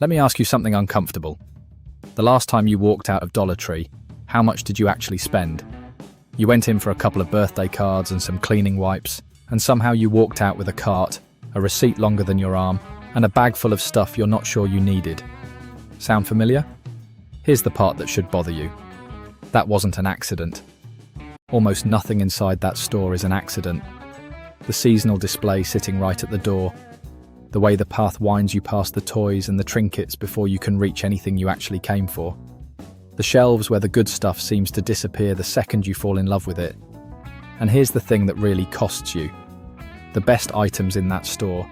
Let me ask you something uncomfortable. The last time you walked out of Dollar Tree, how much did you actually spend? You went in for a couple of birthday cards and some cleaning wipes, and somehow you walked out with a cart, a receipt longer than your arm, and a bag full of stuff you're not sure you needed. Sound familiar? Here's the part that should bother you. That wasn't an accident. Almost nothing inside that store is an accident. The seasonal display sitting right at the door, the way the path winds you past the toys and the trinkets before you can reach anything you actually came for. The shelves where the good stuff seems to disappear the second you fall in love with it. And here's the thing that really costs you. The best items in that store,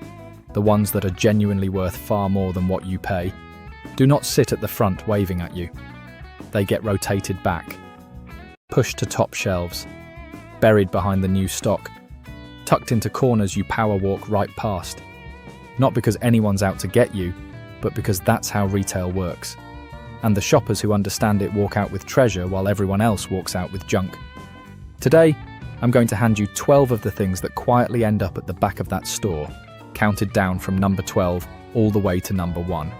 the ones that are genuinely worth far more than what you pay, do not sit at the front waving at you. They get rotated back, pushed to top shelves, buried behind the new stock, tucked into corners you power walk right past. Not because anyone's out to get you, but because that's how retail works. And the shoppers who understand it walk out with treasure while everyone else walks out with junk. Today, I'm going to hand you 12 of the things that quietly end up at the back of that store, counted down from number 12 all the way to number 1.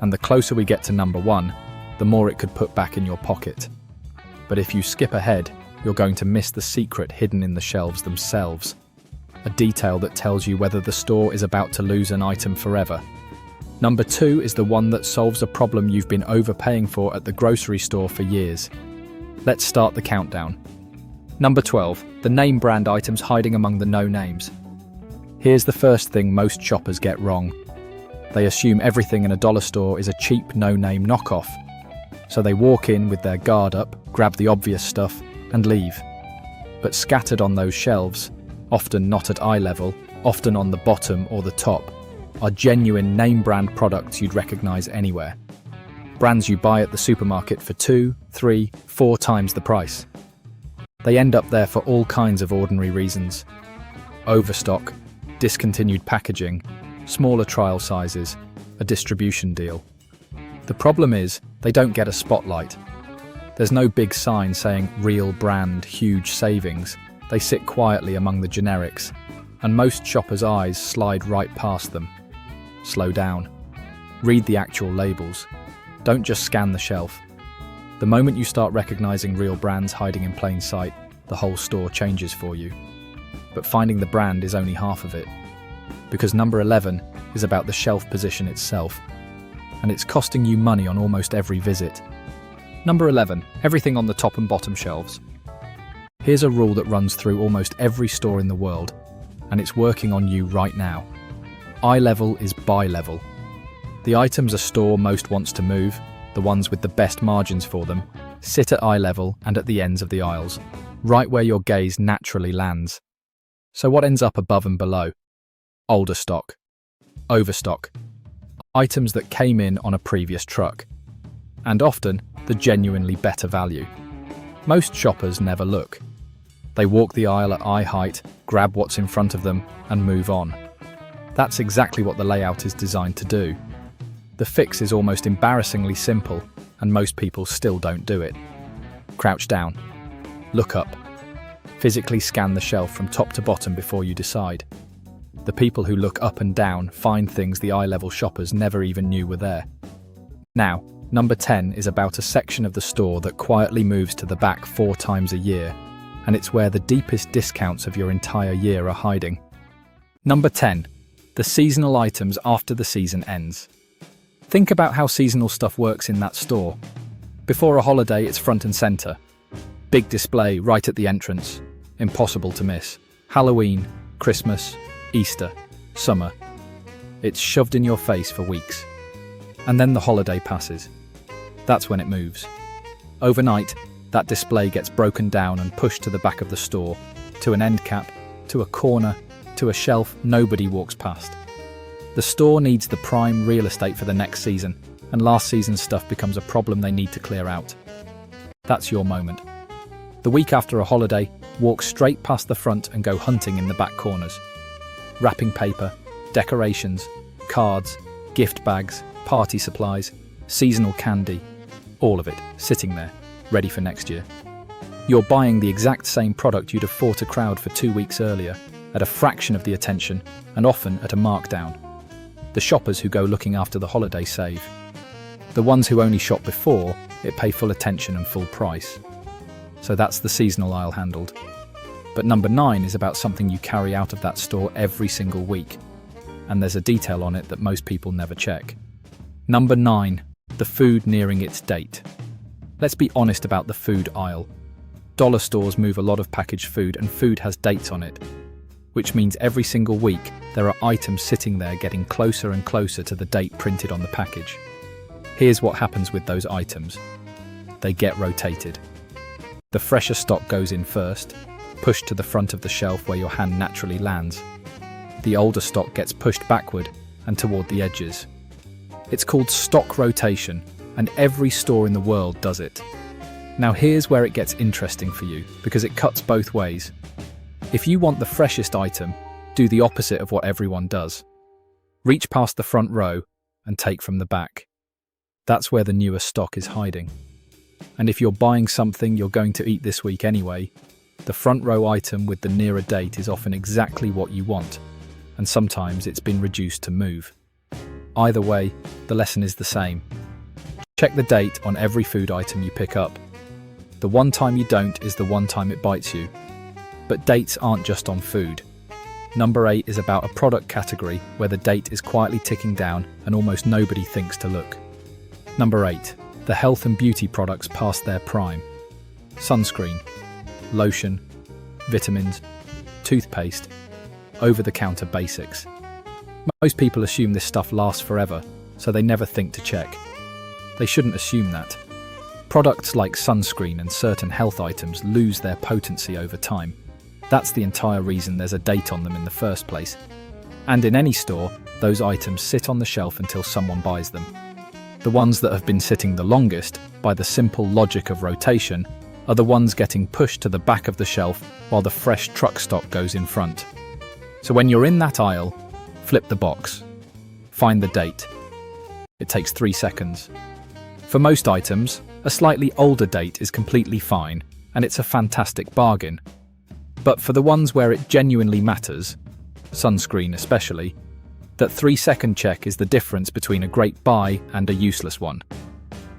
And the closer we get to number 1, the more it could put back in your pocket. But if you skip ahead, you're going to miss the secret hidden in the shelves themselves. A detail that tells you whether the store is about to lose an item forever. Number 2 is the one that solves a problem you've been overpaying for at the grocery store for years. Let's start the countdown. Number 12, the name brand items hiding among the no-names. Here's the first thing most shoppers get wrong. They assume everything in a dollar store is a cheap no-name knockoff. So they walk in with their guard up, grab the obvious stuff, and leave. But scattered on those shelves, often not at eye level, often on the bottom or the top, are genuine name brand products you'd recognize anywhere. Brands you buy at the supermarket for 2, 3, 4 times the price. They end up there for all kinds of ordinary reasons. Overstock, discontinued packaging, smaller trial sizes, a distribution deal. The problem is, they don't get a spotlight. There's no big sign saying real brand, huge savings. They sit quietly among the generics, and most shoppers' eyes slide right past them. Slow down. Read the actual labels. Don't just scan the shelf. The moment you start recognizing real brands hiding in plain sight, the whole store changes for you. But finding the brand is only half of it. Because number 11 is about the shelf position itself, and it's costing you money on almost every visit. Number 11, everything on the top and bottom shelves. Here's a rule that runs through almost every store in the world, and it's working on you right now. Eye level is buy level. The items a store most wants to move, the ones with the best margins for them, sit at eye level and at the ends of the aisles, right where your gaze naturally lands. So what ends up above and below? Older stock. Overstock. Items that came in on a previous truck. And often, the genuinely better value. Most shoppers never look. They walk the aisle at eye height, grab what's in front of them, and move on. That's exactly what the layout is designed to do. The fix is almost embarrassingly simple, and most people still don't do it. Crouch down. Look up. Physically scan the shelf from top to bottom before you decide. The people who look up and down find things the eye-level shoppers never even knew were there. Now, number 10 is about a section of the store that quietly moves to the back 4 times a year, and it's where the deepest discounts of your entire year are hiding. Number 10. The seasonal items after the season ends. Think about how seasonal stuff works in that store. Before a holiday, it's front and center. Big display right at the entrance. Impossible to miss. Halloween, Christmas, Easter, summer. It's shoved in your face for weeks. And then the holiday passes. That's when it moves. Overnight, that display gets broken down and pushed to the back of the store, to an end cap, to a corner, to a shelf nobody walks past. The store needs the prime real estate for the next season, and last season's stuff becomes a problem they need to clear out. That's your moment. The week after a holiday, walk straight past the front and go hunting in the back corners. Wrapping paper, decorations, cards, gift bags, party supplies, seasonal candy, all of it sitting there, ready for next year. You're buying the exact same product you'd have fought a crowd for 2 weeks earlier, at a fraction of the attention, and often at a markdown. The shoppers who go looking after the holiday save. The ones who only shop before it pay full attention and full price. So that's the seasonal aisle handled. But number 9 is about something you carry out of that store every single week. And there's a detail on it that most people never check. Number 9, the food nearing its date. Let's be honest about the food aisle. Dollar stores move a lot of packaged food, and food has dates on it, which means every single week there are items sitting there getting closer and closer to the date printed on the package. Here's what happens with those items. They get rotated. The fresher stock goes in first, pushed to the front of the shelf where your hand naturally lands. The older stock gets pushed backward and toward the edges. It's called stock rotation, and every store in the world does it. Now here's where it gets interesting for you, because it cuts both ways. If you want the freshest item, do the opposite of what everyone does. Reach past the front row and take from the back. That's where the newer stock is hiding. And if you're buying something you're going to eat this week anyway, the front row item with the nearer date is often exactly what you want, and sometimes it's been reduced to move. Either way, the lesson is the same. Check the date on every food item you pick up. The one time you don't is the one time it bites you. But dates aren't just on food. Number 8 is about a product category where the date is quietly ticking down and almost nobody thinks to look. Number 8, the health and beauty products past their prime. Sunscreen, lotion, vitamins, toothpaste, over-the-counter basics. Most people assume this stuff lasts forever, so they never think to check. They shouldn't assume that. Products like sunscreen and certain health items lose their potency over time. That's the entire reason there's a date on them in the first place. And in any store, those items sit on the shelf until someone buys them. The ones that have been sitting the longest, by the simple logic of rotation, are the ones getting pushed to the back of the shelf while the fresh truck stock goes in front. So when you're in that aisle, flip the box. Find the date. It takes 3 seconds. For most items, a slightly older date is completely fine, and it's a fantastic bargain. But for the ones where it genuinely matters, sunscreen especially, that 3-second check is the difference between a great buy and a useless one.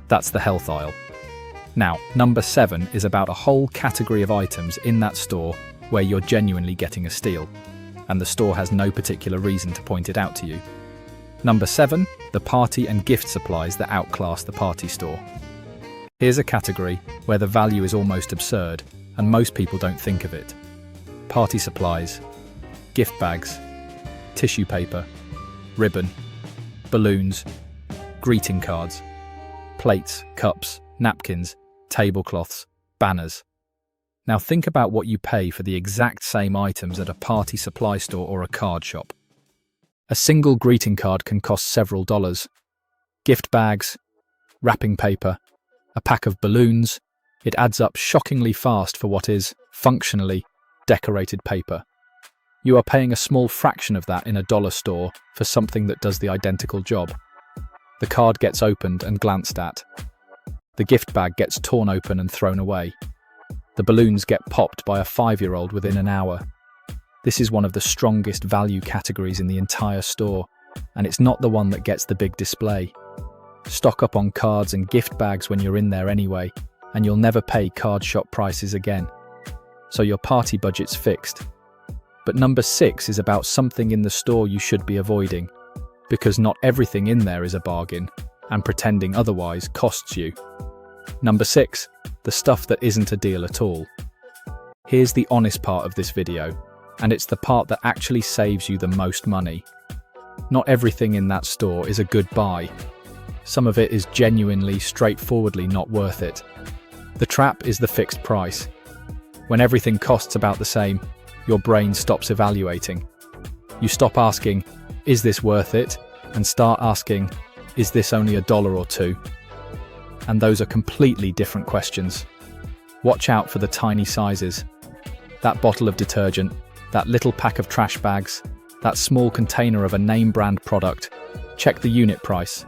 That's the health aisle. Now, number 7 is about a whole category of items in that store where you're genuinely getting a steal, and the store has no particular reason to point it out to you. Number 7, the party and gift supplies that outclass the party store. Here's a category where the value is almost absurd, and most people don't think of it. Party supplies, gift bags, tissue paper, ribbon, balloons, greeting cards, plates, cups, napkins, tablecloths, banners. Now think about what you pay for the exact same items at a party supply store or a card shop. A single greeting card can cost several dollars. Gift bags, wrapping paper, a pack of balloons, it adds up shockingly fast for what is, functionally, decorated paper. You are paying a small fraction of that in a dollar store for something that does the identical job. The card gets opened and glanced at. The gift bag gets torn open and thrown away. The balloons get popped by a 5-year-old within an hour. This is one of the strongest value categories in the entire store, and it's not the one that gets the big display. Stock up on cards and gift bags when you're in there anyway, and you'll never pay card shop prices again. So your party budget's fixed. But number 6 is about something in the store you should be avoiding, because not everything in there is a bargain, and pretending otherwise costs you. Number 6, the stuff that isn't a deal at all. Here's the honest part of this video, and it's the part that actually saves you the most money. Not everything in that store is a good buy. Some of it is genuinely, straightforwardly not worth it. The trap is the fixed price. When everything costs about the same, your brain stops evaluating. You stop asking, is this worth it? And start asking, is this only $1 or $2? And those are completely different questions. Watch out for the tiny sizes. That bottle of detergent, that little pack of trash bags, that small container of a name brand product. Check the unit price.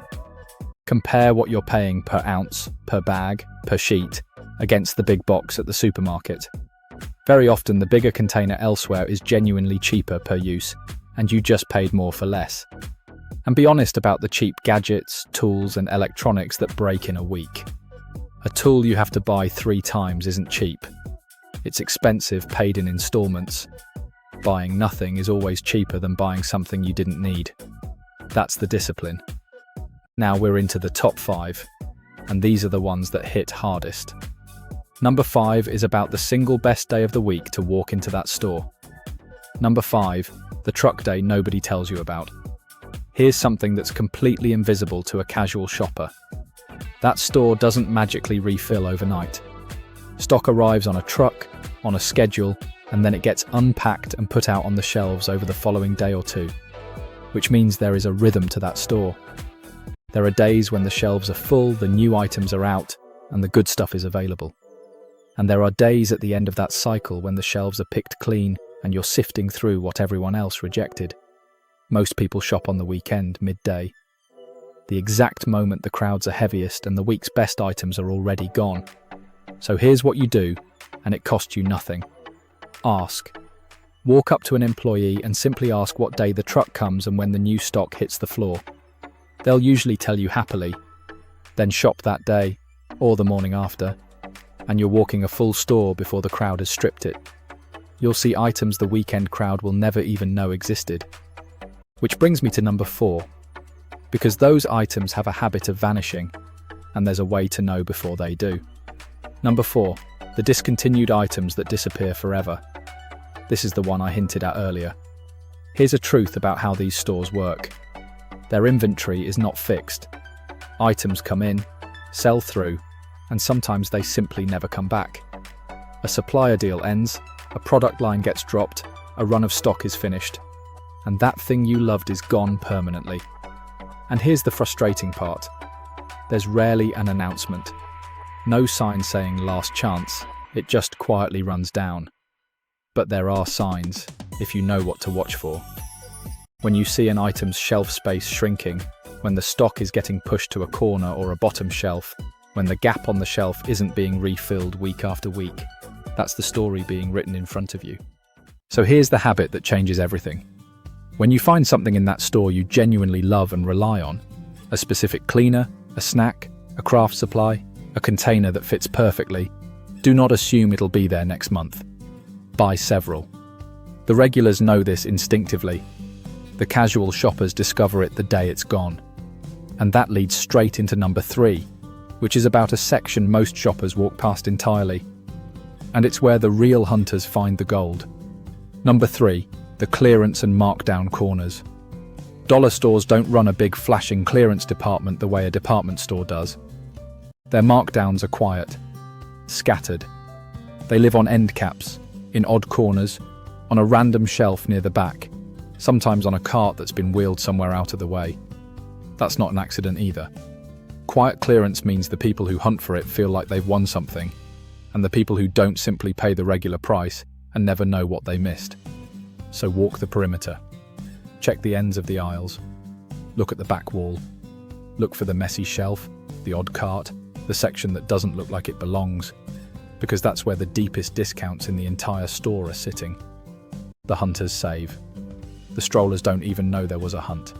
Compare what you're paying per ounce, per bag, per sheet, against the big box at the supermarket. Very often the bigger container elsewhere is genuinely cheaper per use, and you just paid more for less. And be honest about the cheap gadgets, tools, and electronics that break in a week. A tool you have to buy 3 times isn't cheap. It's expensive, paid in installments. Buying nothing is always cheaper than buying something you didn't need. That's the discipline. Now we're into the top 5, and these are the ones that hit hardest. Number 5 is about the single best day of the week to walk into that store. Number 5, the truck day nobody tells you about. Here's something that's completely invisible to a casual shopper. That store doesn't magically refill overnight. Stock arrives on a truck, on a schedule, and then it gets unpacked and put out on the shelves over the following day or two, which means there is a rhythm to that store. There are days when the shelves are full, the new items are out, and the good stuff is available. And there are days at the end of that cycle when the shelves are picked clean and you're sifting through what everyone else rejected. Most people shop on the weekend, midday. The exact moment the crowds are heaviest and the week's best items are already gone. So here's what you do, and it costs you nothing. Ask. Walk up to an employee and simply ask what day the truck comes and when the new stock hits the floor. They'll usually tell you happily. Then shop that day, or the morning after, and you're walking a full store before the crowd has stripped it. You'll see items the weekend crowd will never even know existed. Which brings me to number 4, because those items have a habit of vanishing, and there's a way to know before they do. Number 4, the discontinued items that disappear forever. This is the one I hinted at earlier. Here's a truth about how these stores work. Their inventory is not fixed. Items come in, sell through, and sometimes they simply never come back. A supplier deal ends, a product line gets dropped, a run of stock is finished, and that thing you loved is gone permanently. And here's the frustrating part. There's rarely an announcement. No sign saying last chance, it just quietly runs down. But there are signs, if you know what to watch for. When you see an item's shelf space shrinking, when the stock is getting pushed to a corner or a bottom shelf, when the gap on the shelf isn't being refilled week after week, that's the story being written in front of you. So here's the habit that changes everything. When you find something in that store you genuinely love and rely on, a specific cleaner, a snack, a craft supply, a container that fits perfectly, do not assume it'll be there next month. Buy several. The regulars know this instinctively. The casual shoppers discover it the day it's gone. And that leads straight into number 3, which is about a section most shoppers walk past entirely. And it's where the real hunters find the gold. Number 3, the clearance and markdown corners. Dollar stores don't run a big flashing clearance department the way a department store does. Their markdowns are quiet, scattered. They live on end caps, in odd corners, on a random shelf near the back, sometimes on a cart that's been wheeled somewhere out of the way. That's not an accident either. Quiet clearance means the people who hunt for it feel like they've won something, and the people who don't simply pay the regular price and never know what they missed. So walk the perimeter. Check the ends of the aisles. Look at the back wall. Look for the messy shelf, the odd cart, the section that doesn't look like it belongs, because that's where the deepest discounts in the entire store are sitting. The hunters save. The strollers don't even know there was a hunt.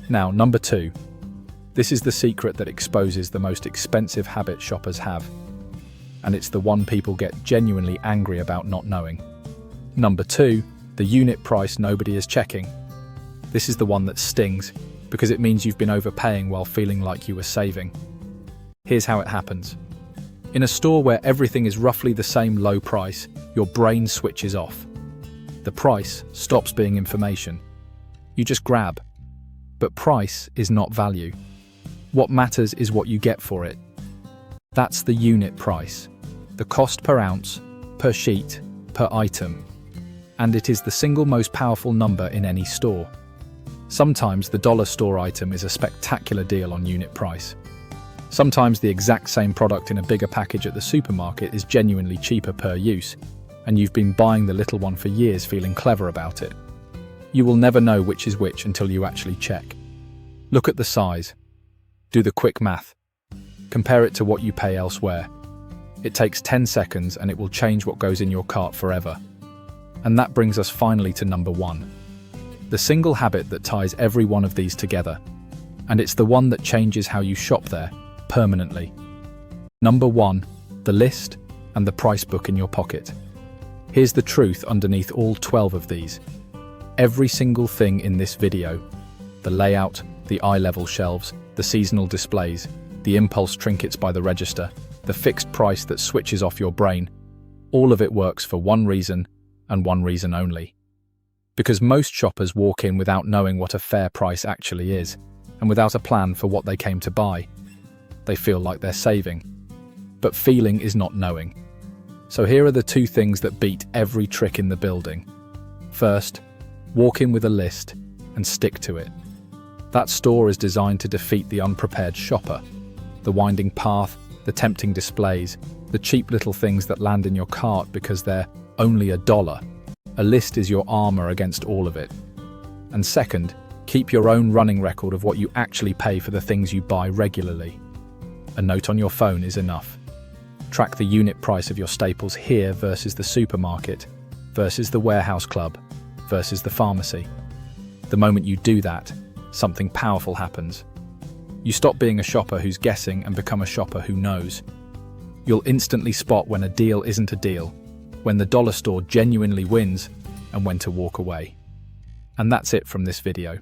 Now, number 2. This is the secret that exposes the most expensive habit shoppers have, and it's the one people get genuinely angry about not knowing. Number 2, the unit price nobody is checking. This is the one that stings, because it means you've been overpaying while feeling like you were saving. Here's how it happens. In a store where everything is roughly the same low price, your brain switches off. The price stops being information. You just grab. But price is not value. What matters is what you get for it. That's the unit price, the cost per ounce, per sheet, per item. And it is the single most powerful number in any store. Sometimes the dollar store item is a spectacular deal on unit price. Sometimes the exact same product in a bigger package at the supermarket is genuinely cheaper per use, and you've been buying the little one for years feeling clever about it. You will never know which is which until you actually check. Look at the size. Do the quick math. Compare it to what you pay elsewhere. It takes 10 seconds and it will change what goes in your cart forever. And that brings us finally to number 1. The single habit that ties every one of these together. And it's the one that changes how you shop there, permanently. Number 1, the list and the price book in your pocket. Here's the truth underneath all 12 of these. Every single thing in this video, the layout, the eye-level shelves, the seasonal displays, the impulse trinkets by the register, the fixed price that switches off your brain, all of it works for one reason and one reason only. Because most shoppers walk in without knowing what a fair price actually is, and without a plan for what they came to buy. They feel like they're saving. But feeling is not knowing. So here are the 2 things that beat every trick in the building. First, walk in with a list and stick to it. That store is designed to defeat the unprepared shopper. The winding path, the tempting displays, the cheap little things that land in your cart because they're only $1. A list is your armor against all of it. And second, keep your own running record of what you actually pay for the things you buy regularly. A note on your phone is enough. Track the unit price of your staples here versus the supermarket, versus the warehouse club, versus the pharmacy. The moment you do that, something powerful happens. You stop being a shopper who's guessing and become a shopper who knows. You'll instantly spot when a deal isn't a deal, when the dollar store genuinely wins, and when to walk away. And that's it from this video.